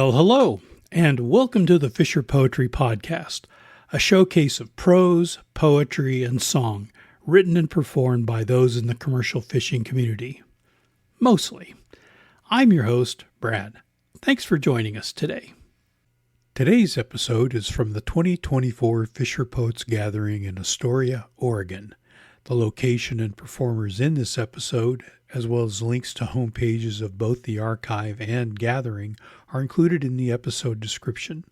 Well, hello, and welcome to the Fisher Poetry Podcast, a showcase of prose, poetry, and song written and performed by those in the commercial fishing community. Mostly. I'm your host, Brad. Thanks for joining us today. Today's episode is from the 2024 FisherPoets Gathering in Astoria, Oregon. The location and performers in this episode, as well as links to home pages of both the archive and gathering, are included in the episode description.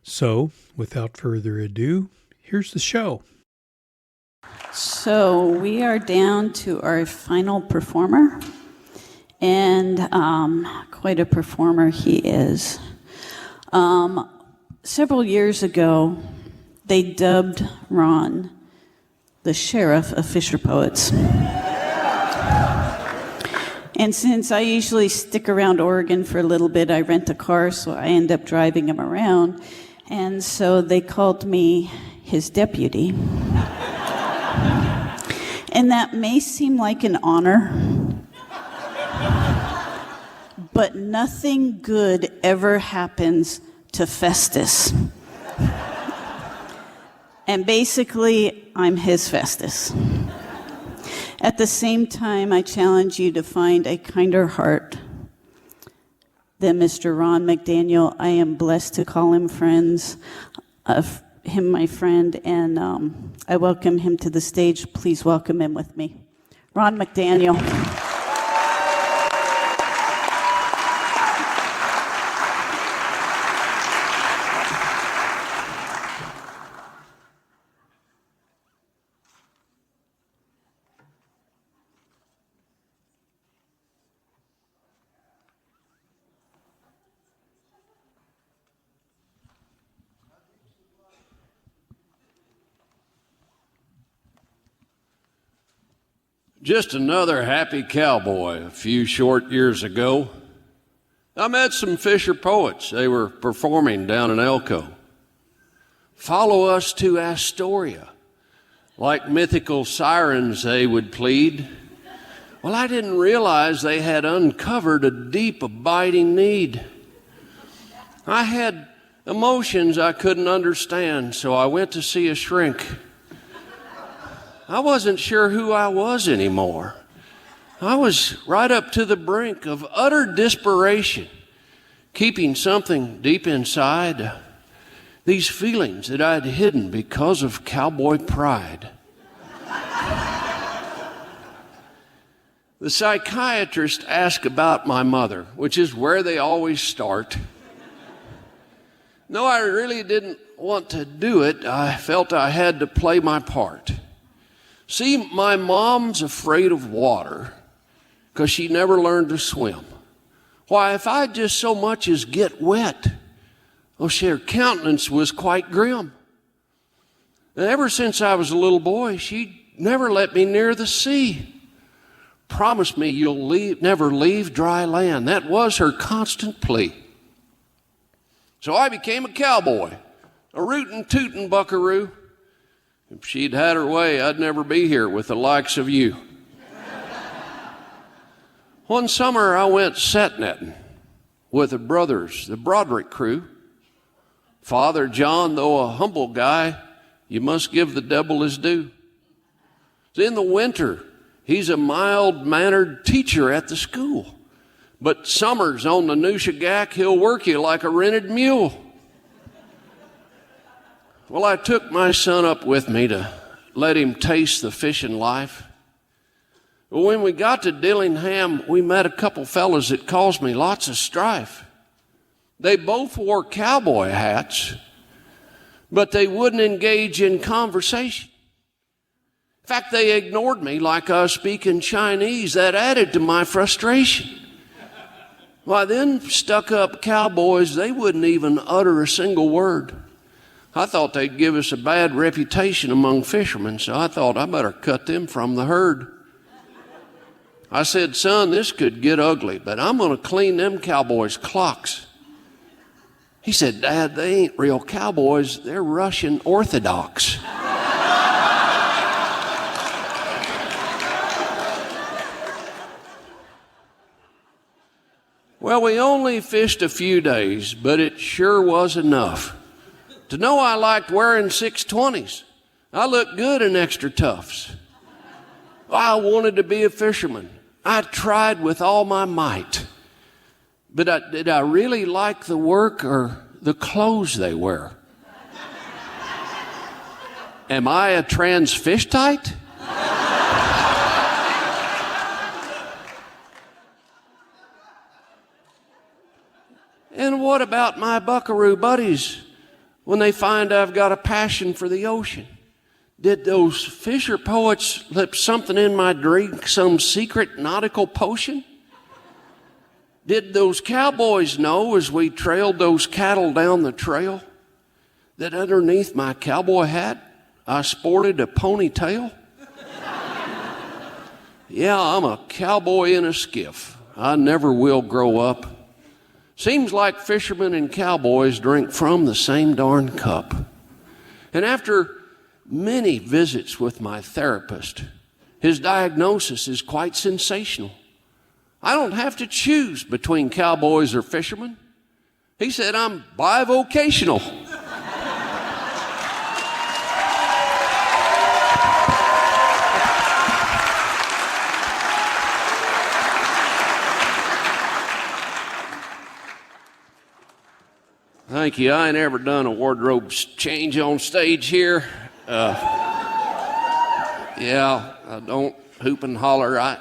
So, without further ado, here's the show. So we are down to our final performer, and quite a performer he is. Several years ago, they dubbed Ron the sheriff of Fisher Poets. And since I usually stick around Oregon for a little bit, I rent a car, so I end up driving him around. And so they called me his deputy. And that may seem like an honor, but nothing good ever happens to Festus. And basically, I'm his Festus. At the same time, I challenge you to find a kinder heart than Mr. Ron McDaniel. I am blessed to call him my friend, and I welcome him to the stage. Please welcome him with me. Ron McDaniel. Just another happy cowboy. A few short years ago, I met some Fisher poets. They were performing down in Elko. Follow us to Astoria. Like mythical sirens, they would plead. Well, I didn't realize they had uncovered a deep, abiding need. I had emotions I couldn't understand, so I went to see a shrink. I wasn't sure who I was anymore. I was right up to the brink of utter desperation, keeping something deep inside, these feelings that I'd hidden because of cowboy pride. The psychiatrist asked about my mother, which is where they always start. No, I really didn't want to do it. I felt I had to play my part. See, my mom's afraid of water because she never learned to swim. Why, if I just so much as get wet, her countenance was quite grim. And ever since I was a little boy, she never let me near the sea. Promise me you'll never leave dry land. That was her constant plea. So I became a cowboy, a rootin' tootin' buckaroo. If she'd had her way, I'd never be here with the likes of you. One summer, I went set netting with the brothers, the Broderick crew. Father John, though a humble guy, you must give the devil his due. In the winter, he's a mild-mannered teacher at the school. But summers on the Nushagak, he'll work you like a rented mule. Well, I took my son up with me to let him taste the fishing life. Well, when we got to Dillingham, we met a couple fellas that caused me lots of strife. They both wore cowboy hats, but they wouldn't engage in conversation. In fact, they ignored me like I was speaking Chinese. That added to my frustration. Why, then stuck-up cowboys, they wouldn't even utter a single word. I thought they'd give us a bad reputation among fishermen, so I thought I better cut them from the herd. I said, son, this could get ugly, but I'm going to clean them cowboys' clocks. He said, Dad, they ain't real cowboys, they're Russian Orthodox. Well, we only fished a few days, but it sure was enough to know I liked wearing 620s. I looked good in extra tufts. I wanted to be a fisherman. I tried with all my might. But did I really like the work or the clothes they wear? Am I a transvestite? And what about my buckaroo buddies when they find I've got a passion for the ocean? Did those fisher poets slip something in my drink, some secret nautical potion? Did those cowboys know as we trailed those cattle down the trail that underneath my cowboy hat I sported a ponytail? Yeah, I'm a cowboy in a skiff. I never will grow up. Seems like fishermen and cowboys drink from the same darn cup. And after many visits with my therapist, his diagnosis is quite sensational. I don't have to choose between cowboys or fishermen. He said I'm bivocational. Thank you. I ain't ever done a wardrobe change on stage here. Yeah, I don't hoop and holler. I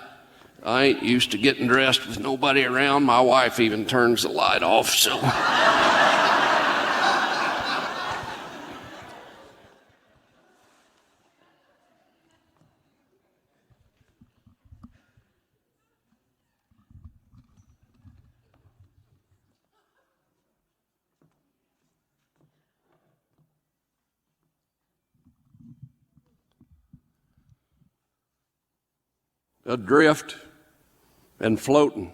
ain't used to getting dressed with nobody around. My wife even turns the light off, so. Adrift and floating,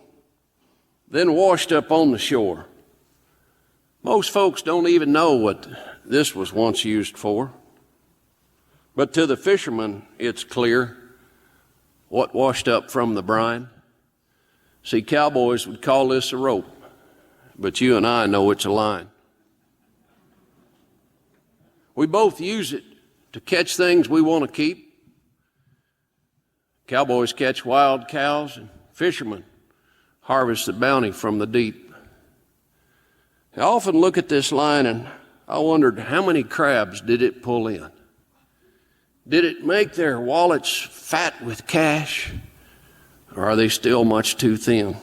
then washed up on the shore. Most folks don't even know what this was once used for. But to the fisherman, it's clear what washed up from the brine. See, cowboys would call this a rope, but you and I know it's a line. We both use it to catch things we want to keep. Cowboys catch wild cows, and fishermen harvest the bounty from the deep. I often look at this line and I wondered how many crabs did it pull in? Did it make their wallets fat with cash, or are they still much too thin?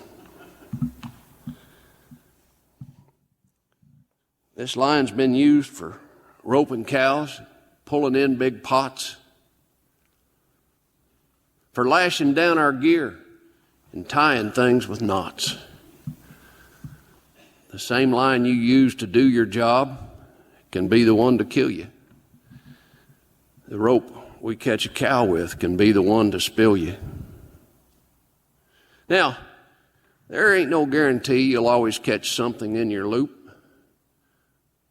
This line's been used for roping cows, pulling in big pots, for lashing down our gear and tying things with knots. The same line you use to do your job can be the one to kill you. The rope we catch a cow with can be the one to spill you. Now, there ain't no guarantee you'll always catch something in your loop.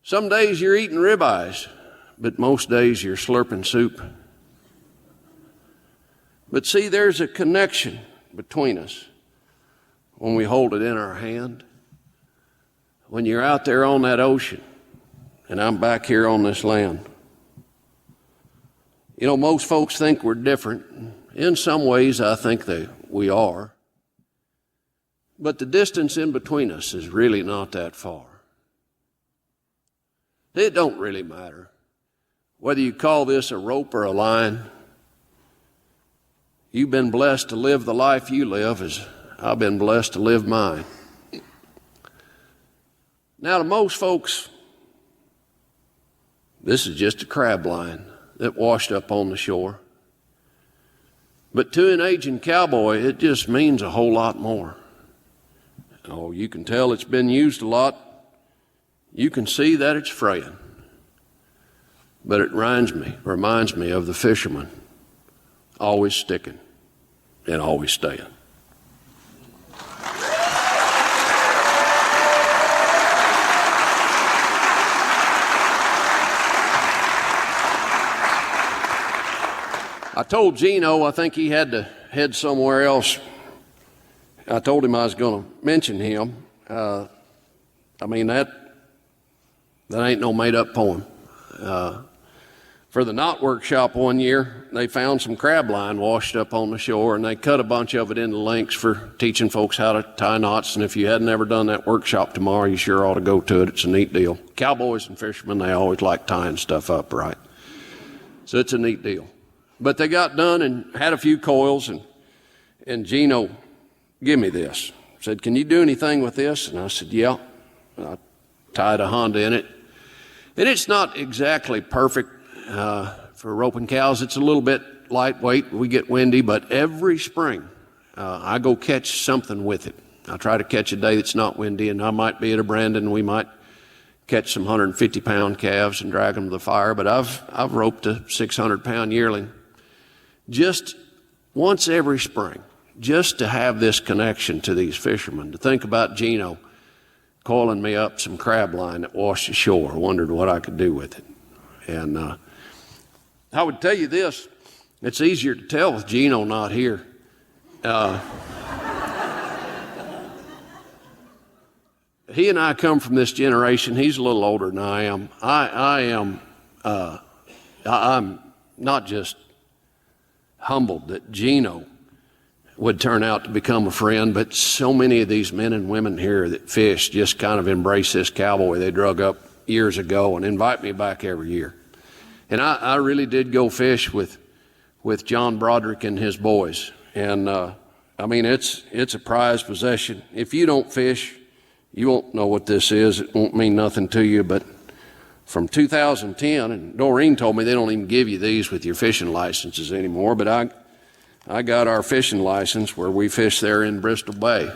Some days you're eating ribeyes, but most days you're slurping soup. But see, there's a connection between us when we hold it in our hand. When you're out there on that ocean and I'm back here on this land. You know, most folks think we're different. In some ways, I think we are. But the distance in between us is really not that far. It don't really matter whether you call this a rope or a line. You've been blessed to live the life you live as I've been blessed to live mine. Now, to most folks, this is just a crab line that washed up on the shore. But to an aging cowboy, it just means a whole lot more. Oh, you can tell it's been used a lot. You can see that it's fraying. But it reminds me of the fisherman, always sticking and always staying. I told Gino I think he had to head somewhere else. I told him I was going to mention him, I mean, that ain't no made-up poem. For the knot workshop one year, they found some crab line washed up on the shore, and they cut a bunch of it into lengths for teaching folks how to tie knots. And if you hadn't ever done that workshop tomorrow, you sure ought to go to it. It's a neat deal. Cowboys and fishermen, they always like tying stuff up, right? So it's a neat deal. But they got done and had a few coils, and Gino, give me this. Said, can you do anything with this? And I said, yeah. I tied a Honda in it. And it's not exactly perfect for roping cows. It's a little bit lightweight. We get windy, but every spring I go catch something with it. I try to catch a day that's not windy, and I might be at a Brandon. We might catch some 150-pound calves and drag them to the fire, but I've roped a 600-pound yearling just once every spring, just to have this connection to these fishermen, to think about Gino coiling me up some crab line that washed ashore. I wondered what I could do with it. And I would tell you this, it's easier to tell with Gino not here. He and I come from this generation. He's a little older than I am. I'm not just humbled that Gino would turn out to become a friend, but so many of these men and women here that fish just kind of embrace this cowboy they drug up years ago and invite me back every year. And I really did go fish with John Broderick and his boys. And I mean, it's a prized possession. If you don't fish, you won't know what this is. It won't mean nothing to you. But from 2010, and Doreen told me they don't even give you these with your fishing licenses anymore, but I got our fishing license where we fish there in Bristol Bay.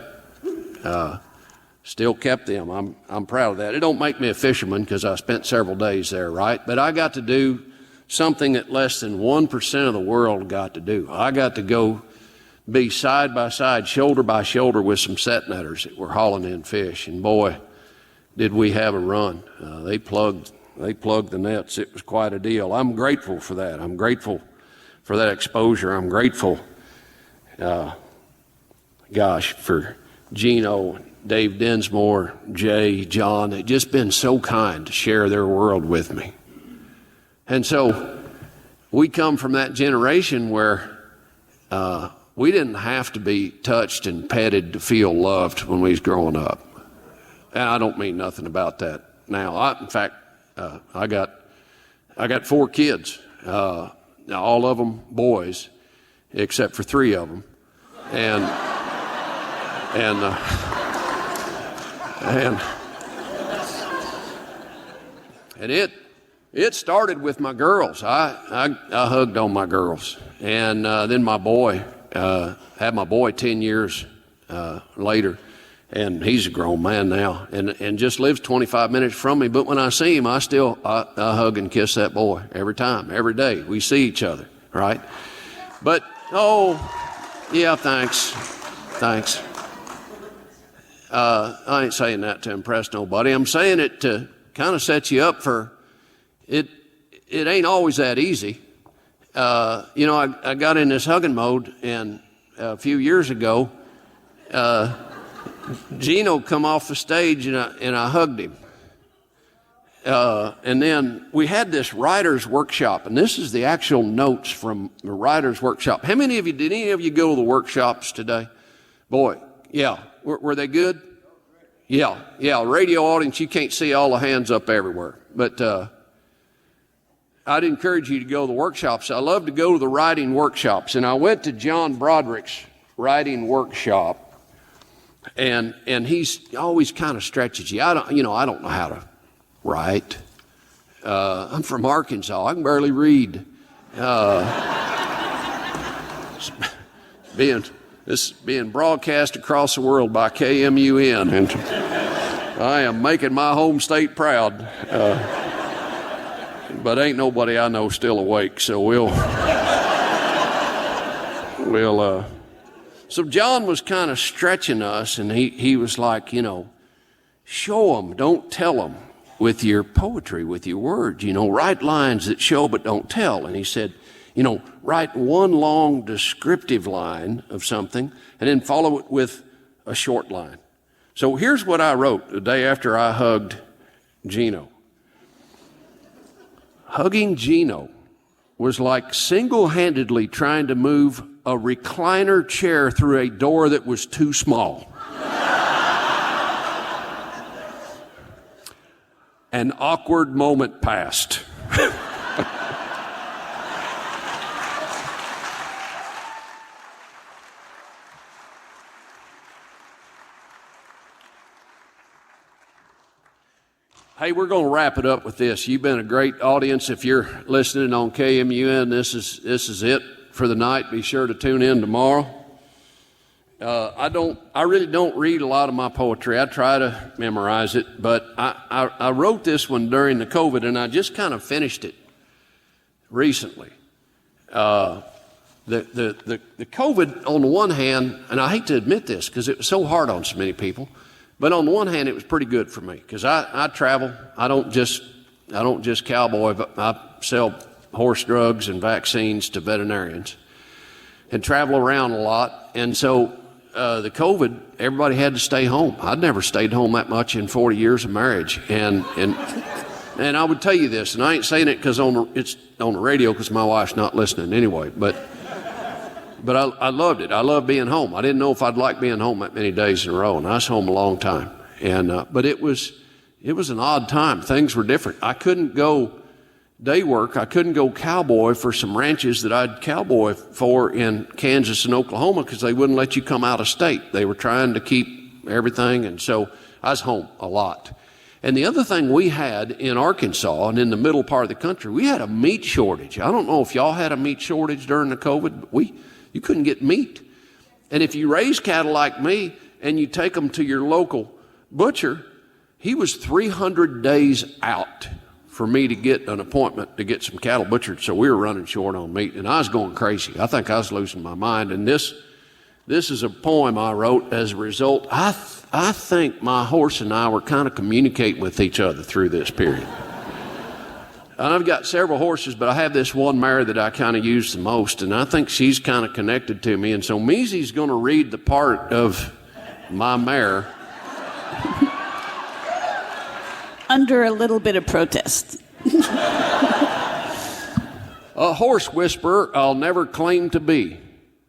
Still kept them. I'm proud of that. It don't make me a fisherman because I spent several days there, right? But I got to do something that less than 1% of the world got to do. I got to go be side by side, shoulder by shoulder with some set netters that were hauling in fish. And boy, did we have a run. They plugged the nets. It was quite a deal. I'm grateful for that. I'm grateful for that exposure. I'm grateful, for Gino, Dave Dinsmore, Jay, John. They've just been so kind to share their world with me. And so we come from that generation where we didn't have to be touched and petted to feel loved when we was growing up. And I don't mean nothing about that now. In fact, I got 4 kids. Now all of them boys, except for 3 of them, and it started with my girls. I hugged on my girls, and then my boy had my boy 10 years later, and he's a grown man now, and just lives 25 minutes from me. But when I see him, I hug and kiss that boy every time, every day we see each other, right? But yeah, thanks. I ain't saying that to impress nobody. I'm saying it to kind of set you up for it. It ain't always that easy. I got in this hugging mode, and a few years ago, Gino come off the stage, and I hugged him. And then we had this writer's workshop, and this is the actual notes from the writer's workshop. Did any of you go to the workshops today? Boy, yeah. Were they good? Yeah. Radio audience, you can't see all the hands up everywhere. But I'd encourage you to go to the workshops. I love to go to the writing workshops. And I went to John Broderick's writing workshop, and he's always kind of stretches you. I don't know how to write. I'm from Arkansas. I can barely read. This is being broadcast across the world by KMUN, and I am making my home state proud. But ain't nobody I know still awake, so So John was kind of stretching us, and he was like, show them, don't tell them with your poetry, with your words. Write lines that show but don't tell. And he said, write one long descriptive line of something and then follow it with a short line. So here's what I wrote the day after I hugged Gino. Hugging Gino was like single-handedly trying to move a recliner chair through a door that was too small. An awkward moment passed. Hey, we're going to wrap it up with this. You've been a great audience. If you're listening on KMUN, this is it for the night. Be sure to tune in tomorrow. I really don't read a lot of my poetry. I try to memorize it, but I wrote this one during the COVID, and I just kind of finished it recently. The COVID, on the one hand, and I hate to admit this because it was so hard on so many people, but on the one hand, it was pretty good for me because I travel. I don't just cowboy, but I sell horse drugs and vaccines to veterinarians and travel around a lot. And so the COVID, everybody had to stay home. I'd never stayed home that much in 40 years of marriage. And I would tell you this, and I ain't saying it because it's on the radio because my wife's not listening anyway, but I loved it. I loved being home. I didn't know if I'd like being home that many days in a row, and I was home a long time. But it was an odd time. Things were different. I couldn't go day work. I couldn't go cowboy for some ranches that I'd cowboy for in Kansas and Oklahoma because they wouldn't let you come out of state. They were trying to keep everything, and so I was home a lot. And the other thing we had in Arkansas and in the middle part of the country, we had a meat shortage. I don't know if y'all had a meat shortage during the COVID, but you couldn't get meat. And if you raise cattle like me and you take them to your local butcher, he was 300 days out for me to get an appointment to get some cattle butchered. So we were running short on meat, and I was going crazy. I think I was losing my mind. And this is a poem I wrote as a result. I think my horse and I were kind of communicating with each other through this period. And I've got several horses, but I have this one mare that I kind of use the most, and I think she's kind of connected to me. And so Meezie's going to read the part of my mare. Under a little bit of protest. A horse whisperer I'll never claim to be,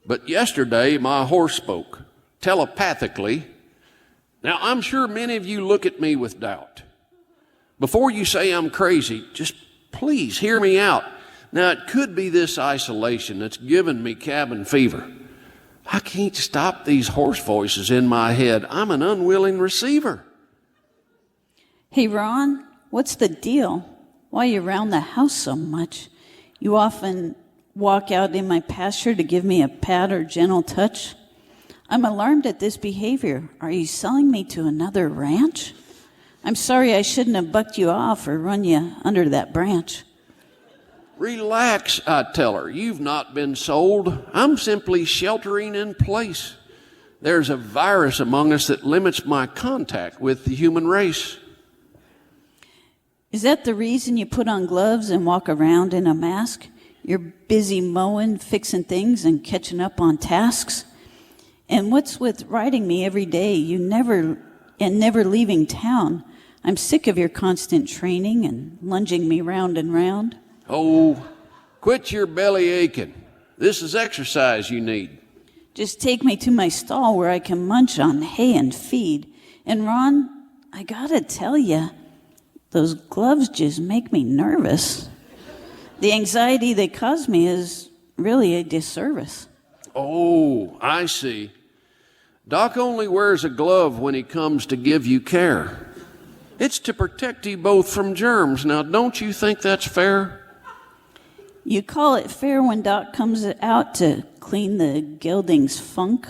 but yesterday my horse spoke telepathically. Now, I'm sure many of you look at me with doubt. Before you say I'm crazy, just please hear me out. Now, it could be this isolation that's given me cabin fever. I can't stop these horse voices in my head. I'm an unwilling receiver. Hey, Ron, what's the deal? Why are you around the house so much? You often walk out in my pasture to give me a pat or gentle touch. I'm alarmed at this behavior. Are you selling me to another ranch? I'm sorry I shouldn't have bucked you off or run you under that branch. Relax, I tell her. You've not been sold. I'm simply sheltering in place. There's a virus among us that limits my contact with the human race. Is that the reason you put on gloves and walk around in a mask? You're busy mowing, fixing things, and catching up on tasks? And what's with riding me every day, never leaving town? I'm sick of your constant training and lunging me round and round. Oh, quit your belly aching. This is exercise you need. Just take me to my stall where I can munch on hay and feed. And Ron, I gotta tell you, those gloves just make me nervous. The anxiety they cause me is really a disservice. Oh, I see. Doc only wears a glove when he comes to give you care. It's to protect you both from germs. Now, don't you think that's fair? You call it fair when Doc comes out to clean the gelding's funk,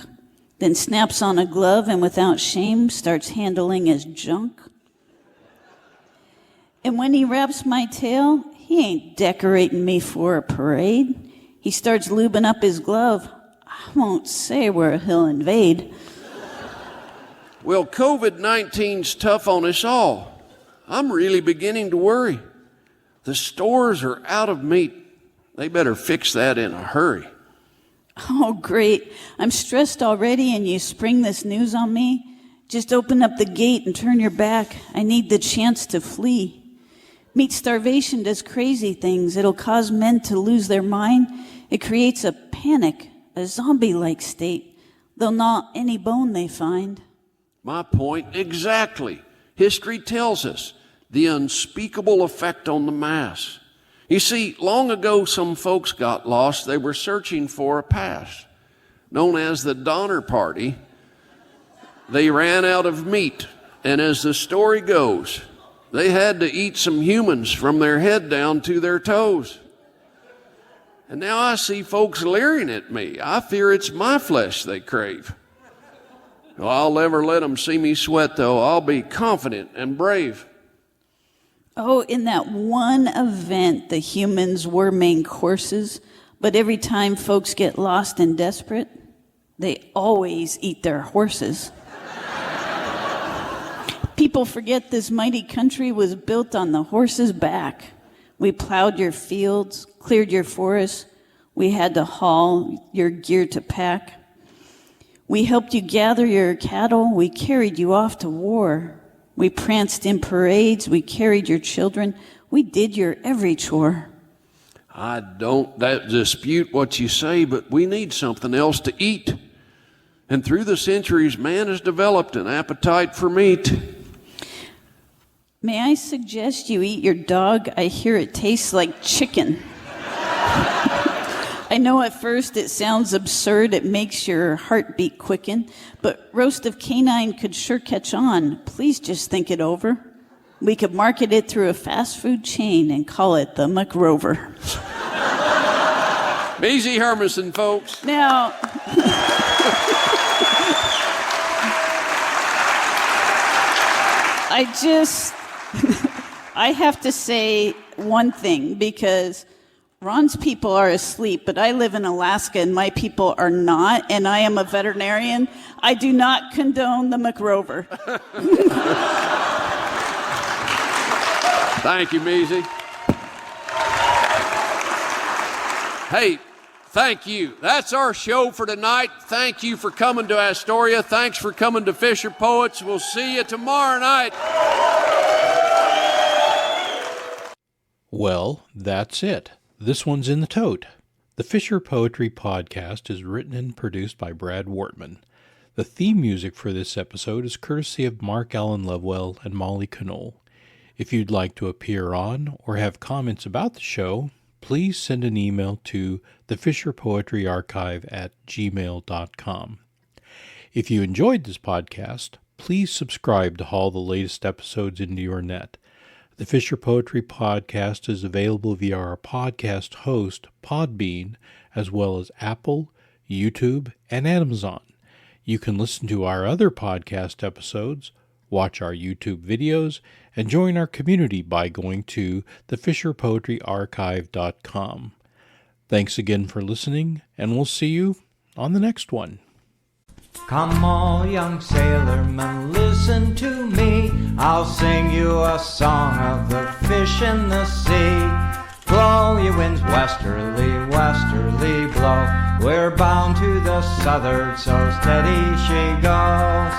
then snaps on a glove and without shame starts handling his junk? And when he wraps my tail, he ain't decorating me for a parade. He starts lubing up his glove. I won't say where he'll invade. Well, COVID-19's tough on us all. I'm really beginning to worry. The stores are out of meat. They better fix that in a hurry. Oh, great. I'm stressed already and you spring this news on me? Just open up the gate and turn your back. I need the chance to flee. Meat starvation does crazy things. It'll cause men to lose their mind. It creates a panic, a zombie-like state. They'll gnaw any bone they find. My point exactly. History tells us the unspeakable effect on the mass. You see, long ago some folks got lost. They were searching for a past, known as the Donner Party. They ran out of meat, and as the story goes, they had to eat some humans from their head down to their toes. And now I see folks leering at me. I fear it's my flesh they crave. Well, I'll never let them see me sweat, though. I'll be confident and brave. Oh, in that one event, the humans were main courses, but every time folks get lost and desperate, they always eat their horses. People forget this mighty country was built on the horse's back. We plowed your fields, cleared your forests. We had to haul your gear to pack. We helped you gather your cattle. We carried you off to war. We pranced in parades. We carried your children. We did your every chore. I don't dispute what you say, but we need something else to eat. And through the centuries, man has developed an appetite for meat. May I suggest you eat your dog? I hear it tastes like chicken. I know at first it sounds absurd, it makes your heartbeat quicken, but roast of canine could sure catch on. Please just think it over. We could market it through a fast food chain and call it the McRover. Meezie Hermansen, folks. Now, I have to say one thing, because Ron's people are asleep, but I live in Alaska and my people are not, and I am a veterinarian. I do not condone the McRover. Thank you, Meezie. Hey, thank you. That's our show for tonight. Thank you for coming to Astoria. Thanks for coming to Fisher Poets. We'll see you tomorrow night. Well, that's it. This one's in the tote. The Fisher Poetry Podcast is written and produced by Brad Wortman. The theme music for this episode is courtesy of Mark Allen Lovewell and Molly Knoll. If you'd like to appear on or have comments about the show, please send an email to the FisherPoetry Archive at gmail.com. If you enjoyed this podcast, please subscribe to haul the latest episodes into your net. The Fisher Poetry Podcast is available via our podcast host, Podbean, as well as Apple, YouTube, and Amazon. You can listen to our other podcast episodes, watch our YouTube videos, and join our community by going to thefisherpoetryarchive.com. Thanks again for listening, and we'll see you on the next one. Come all young sailormen, listen to me. I'll sing you a song of the fish in the sea. Blow, ye winds, westerly, westerly blow. We're bound to the southward, so steady she goes.